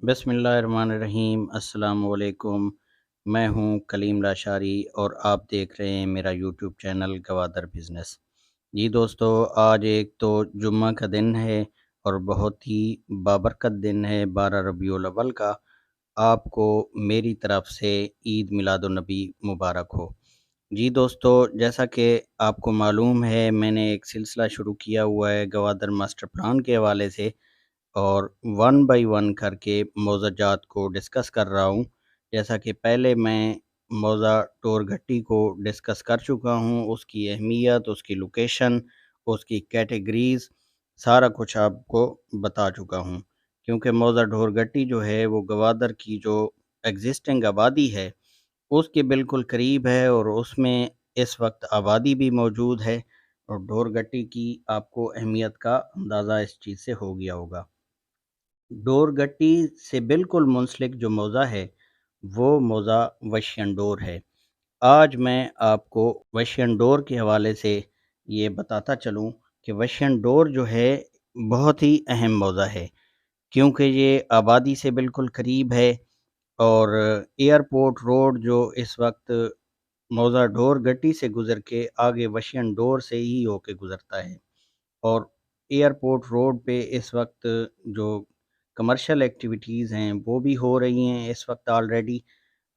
बिस्मिल्लाहिर्रहमानिर्रहीम। अस्सलाम वालेकुम। मैं हूं कलीम लाशारी और आप देख रहे हैं मेरा यूट्यूब चैनल गवादर बिज़नेस। जी दोस्तों, आज एक तो जुम्मा का दिन है और बहुत ही बाबरकत दिन है 12 रबीउल अव्वल का। आपको मेरी तरफ से ईद मिलादुन्नबी मुबारक हो। जी दोस्तों, जैसा कि आपको मालूम है, मैंने एक सिलसिला शुरू किया हुआ है गवादर मास्टर प्लान के हवाले से और वन बाय वन करके मौज़ाजात को डिस्कस कर रहा हूँ। जैसा कि पहले मैं मौज़ा टोर घट्टी को डिस्कस कर चुका हूँ, उसकी अहमियत, उसकी लोकेशन, उसकी कैटेगरीज़, सारा कुछ आपको बता चुका हूँ। क्योंकि मौज़ा ढोर घट्टी जो है वो गवादर की जो एग्ज़िस्टिंग आबादी है, उसके बिल्कुल करीब है और उसमें इस वक्त आबादी भी मौजूद है और ढोर घट्टी की आपको अहमियत का अंदाज़ा इस चीज़ से हो गया होगा। डोरगट्टी से बिल्कुल मुंसलिक जो मौज़ा है, वो मौज़ा वशियन डोर है। आज मैं आपको वशियन डोर के हवाले से ये बताता चलूँ कि वशियन डोर जो है, बहुत ही अहम मौज़ा है, क्योंकि ये आबादी से बिल्कुल करीब है और एयरपोर्ट रोड जो इस वक्त मौज़ा ढोर गट्टी से गुज़र के आगे वशियन डोर से ही होके गुज़रता है। और एयरपोर्ट रोड पे इस वक्त जो कमर्शियल एक्टिविटीज़ हैं वो भी हो रही हैं इस वक्त ऑलरेडी।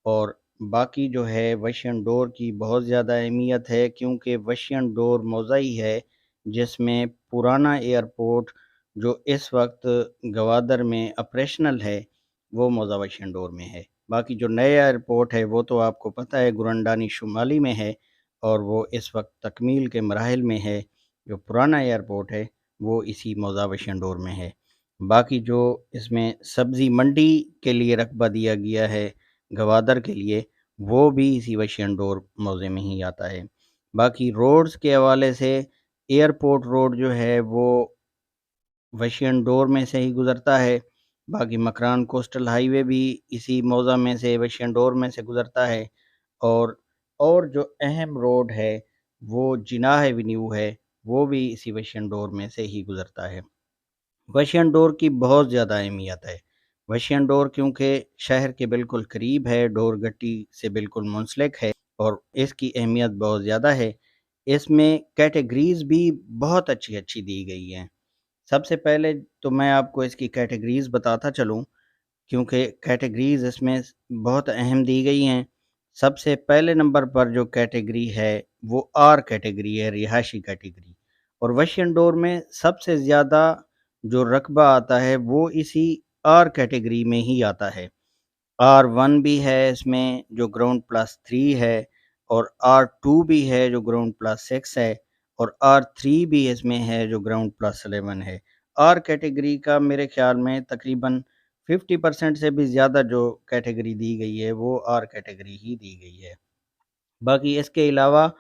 और बाकी जो है वशियन डोर की बहुत ज़्यादा अहमियत है, क्योंकि वशियन डोर मौज़ा ही है जिसमें पुराना एयरपोर्ट जो इस वक्त गवादर में ऑपरेशनल है, वो मौज़ा वशियन डोर में है। बाकी जो नया एयरपोर्ट है वो तो आपको पता है गुरंडानी शुमाली में है और वो इस वक्त तकमील के मराहिल में है। जो पुराना एयरपोर्ट है वो इसी मौज़ा वशियन डोर में है। बाकी जो इसमें सब्ज़ी मंडी के लिए रकबा दिया गया है गवादर के लिए, वो भी इसी वशियन डोर मौज़े में ही आता है। बाकी रोड्स के हवाले से एयरपोर्ट रोड जो है वो वशियन डोर में से ही गुज़रता है। बाकी मकरान कोस्टल हाईवे भी इसी मौज़ा में से वशियन डोर में से गुज़रता है। और जो अहम रोड है वो जिनाह एवेन्यू है, वो भी इसी वशियन डोर में से ही गुज़रता है। वशियन डोर की बहुत ज़्यादा अहमियत है। वशियन डोर क्योंकि शहर के बिल्कुल करीब है, डोर गट्टी से बिल्कुल मुंसलिक है और इसकी अहमियत बहुत ज़्यादा है। इसमें कैटेगरीज़ भी बहुत अच्छी-अच्छी दी गई हैं। सबसे पहले तो मैं आपको इसकी कैटेगरीज़ बताता चलूँ, क्योंकि कैटेगरीज़ इसमें बहुत अहम दी गई हैं। सबसे पहले नंबर पर जो कैटेगरी है, वो आर कैटेगरी है, रिहायशी कैटेगरी। और वशियन डोर में सबसे ज़्यादा जो रकबा आता है, वो इसी आर कैटेगरी में ही आता है। R1 भी है इसमें जो ग्राउंड प्लस 3 है और R2 भी है जो ग्राउंड प्लस 6 है और R3 भी इसमें है जो ग्राउंड प्लस 11 है। आर कैटेगरी का मेरे ख्याल में तकरीबन 50% से भी ज़्यादा जो कैटेगरी दी गई है वो आर कैटेगरी ही दी गई है। बाकी इसके अलावा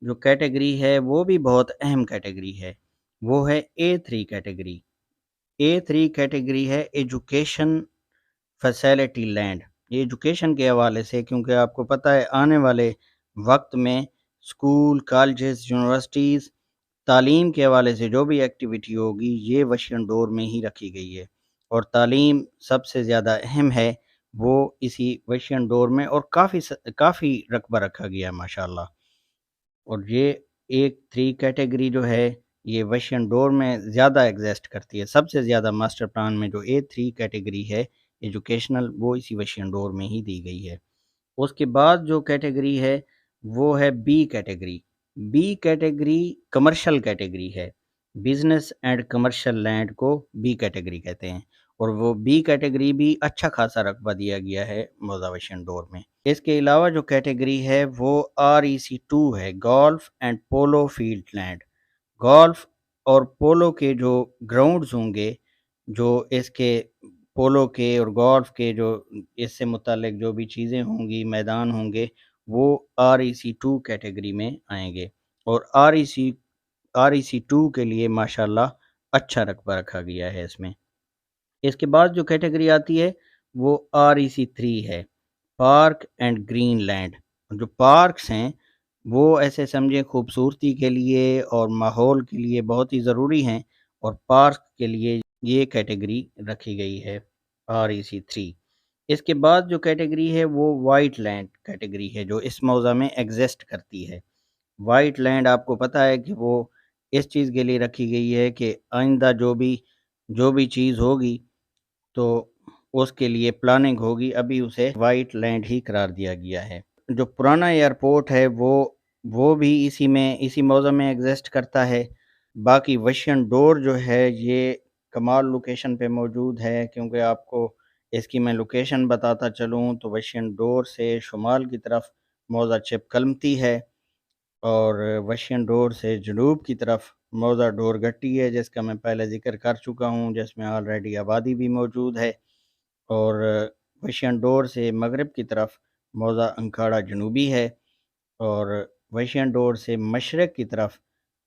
जो कैटेगरी है वो भी बहुत अहम कैटेगरी है, वो है A3 कैटेगरी। A3 कैटेगरी है एजुकेशन फैसिलिटी लैंड। ये एजुकेशन के हवाले से, क्योंकि आपको पता है आने वाले वक्त में स्कूल, कॉलेजेस, यूनिवर्सिटीज़, तालीम के हवाले से जो भी एक्टिविटी होगी ये वशियन डोर में ही रखी गई है। और तालीम सबसे ज़्यादा अहम है, वो इसी वशियन डोर में और काफ़ी रकबा रखा गया है माशाल्लाह। और ये एक 3 कैटेगरी जो है, ये वशियन डोर में ज़्यादा एग्ज़िस्ट करती है। सबसे ज़्यादा मास्टर प्लान में जो A3 कैटेगरी है एजुकेशनल, वो इसी वशियन डोर में ही दी गई है। उसके बाद जो कैटेगरी है वो है B category. B category commercial category है। बिज़नेस एंड कमर्शियल लैंड को बी कैटेगरी कहते हैं और वो बी कैटेगरी भी अच्छा खासा रकबा दिया गया है मौज़ा वशियन डोर में। इसके अलावा जो कैटेगरी है वो REC2 है, golf and polo field land. Golf और पोलो के जो ग्राउंड्स होंगे, जो इसके पोलो के और गोल्फ के जो इससे मुतालिक जो भी चीज़ें होंगी, मैदान होंगे, वो REC2 कैटेगरी में आएँगे। और REC2 के लिए माशाल्लाह अच्छा रकबा रखा गया है इसमें। इसके बाद जो कैटेगरी आती है वो REC3 है, पार्क एंड ग्रीन लैंड। जो पार्क्स हैं वो ऐसे समझें खूबसूरती के लिए और माहौल के लिए बहुत ही ज़रूरी हैं और पार्क के लिए ये कैटेगरी रखी गई है। REC3۔ اس کے بعد جو کیٹیگری ہے وہ وائٹ لینڈ کیٹیگری ہے جو اس موضوع میں ایگزسٹ کرتی ہے۔ وائٹ لینڈ آپ کو پتہ ہے کہ وہ اس چیز کے لیے رکھی گئی ہے کہ آئندہ جو بھی چیز ہوگی تو اس کے لیے پلاننگ ہوگی، ابھی اسے وائٹ لینڈ ہی قرار دیا گیا ہے۔ جو پرانا ایئرپورٹ ہے وہ بھی اسی موضوع میں ایگزسٹ کرتا ہے۔ باقی وشین ڈور جو ہے یہ کمال لوکیشن پہ موجود ہے، کیونکہ آپ کو اس کی میں لوکیشن بتاتا چلوں تو وشین ڈور سے شمال کی طرف موضع چپ کلمتی ہے، اور وشین ڈور سے جنوب کی طرف موضع ڈور گٹی ہے، جس کا میں پہلے ذکر کر چکا ہوں، جس میں آلریڈی آبادی بھی موجود ہے۔ اور وشین ڈور سے مغرب کی طرف موضع انکھاڑا جنوبی ہے، اور وشین ڈور سے مشرق کی طرف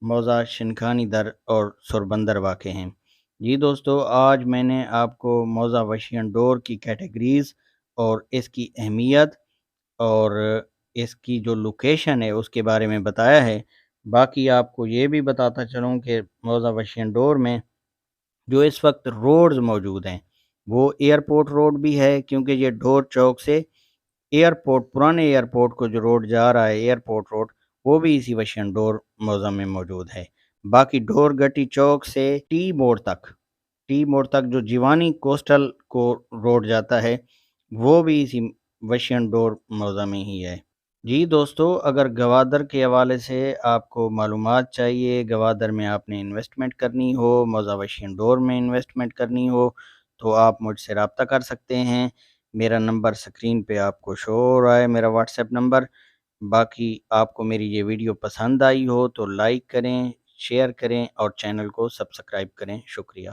موضع شنکھانی در اور سوربندر واقع ہیں۔ جی دوستو، آج میں نے آپ کو موضع وشین ڈور کی کیٹیگریز اور اس کی اہمیت اور اس کی جو لوکیشن ہے اس کے بارے میں بتایا ہے۔ باقی آپ کو یہ بھی بتاتا چلوں کہ موضع وشین ڈور میں جو اس وقت روڈز موجود ہیں وہ ایئرپورٹ روڈ بھی ہے، کیونکہ یہ ڈور چوک سے پرانے ایئرپورٹ کو جو روڈ جا رہا ہے ایئرپورٹ روڈ، وہ بھی اسی وشین ڈور موضع میں موجود ہے۔ باقی ڈور گٹی چوک سے ٹی موڑ تک جو جیوانی کوسٹل کو روڈ جاتا ہے وہ بھی اسی وشین ڈور موضع میں ہی ہے۔ جی دوستو، اگر گوادر کے حوالے سے آپ کو معلومات چاہیے، گوادر میں آپ نے انویسٹمنٹ کرنی ہو، موضع وشین ڈور میں انویسٹمنٹ کرنی ہو، تو آپ مجھ سے رابطہ کر سکتے ہیں۔ میرا نمبر سکرین پہ آپ کو شو ہو رہا ہے، میرا واٹس ایپ نمبر۔ باقی آپ کو میری یہ ویڈیو پسند آئی ہو تو لائک کریں، شیئر کریں اور چینل کو سبسکرائب کریں۔ شکریہ۔